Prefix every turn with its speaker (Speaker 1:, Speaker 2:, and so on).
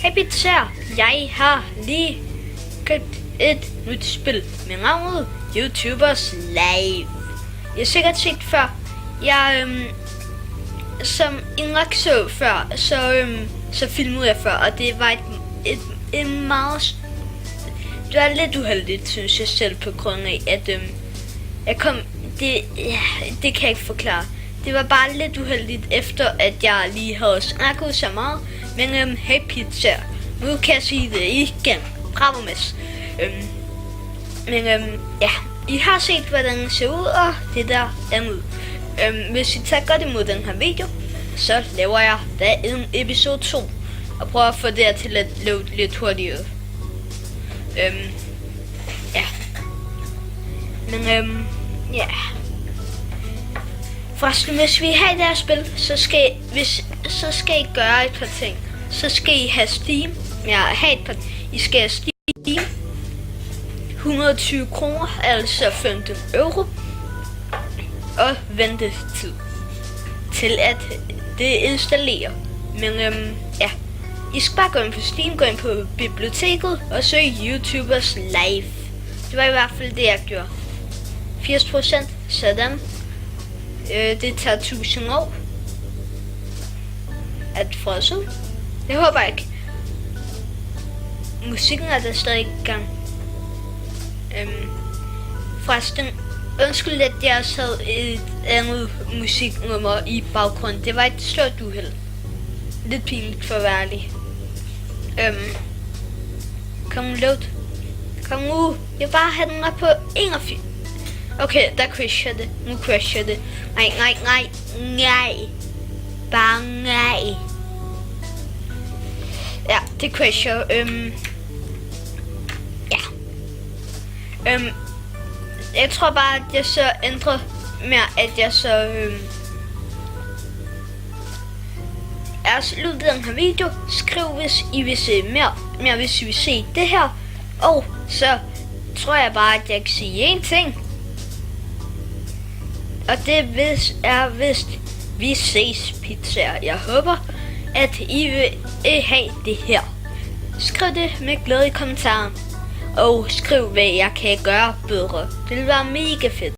Speaker 1: Hey Pizzer, jeg har lige købt et nyt spil med navnet YouTubers Live. Jeg har sikkert set før. Som I nok så før, så filmede jeg før, og det var et meget... Det var lidt uheldigt, synes jeg selv, på grund af, at jeg kom... Det kan jeg ikke forklare. Det var bare lidt uheldigt, efter at jeg lige havde snakket så meget. Men hey Pizza, nu kan jeg sige det igen. Bravo, Mads. Ja, I har set, hvordan den ser ud, og det der andet. Hvis I tager godt imod den her video, så laver jeg da en episode 2. Og prøver at få det her til at løbe lidt hurtigere. Ja. Men ja. Forresten, hvis vi har det her spil, så skal I gøre et par ting. Så skal I have Steam. I skal have Steam. 120 kroner, altså 15 euro. Og ventetid til at det installerer. Men ja. I skal bare gå ind på Steam, gå ind på biblioteket og søge YouTubers Live. Det var i hvert fald det, jeg gjorde. 80%, sådan. Det tager 1000 år. at frosset. Det håber jeg ikke. Musikken er der stadig i gang. Forresten, undskyld at jeg også havde et andet musiknummer i baggrunden. Det var et stort uheld. Lidt pinligt for at være ærlig. Kom load. Kom nu. Jeg bare have den op på 81. Okay, der crasher det. Nu crasher det. Nej. Bare nej. Ja, det crasher. Ja. Jeg tror bare, at jeg så ændrer mere, at jeg så er sluttet den her video. Skriv, hvis I vil se mere hvis I vil se det her. Og så tror jeg bare, at jeg kan sige én ting. Og det er vist vi ses pizzaer. Jeg håber, at I vil have det her. Skriv det med glæde i kommentaren. Og skriv, hvad jeg kan gøre bedre. Det vil være mega fedt.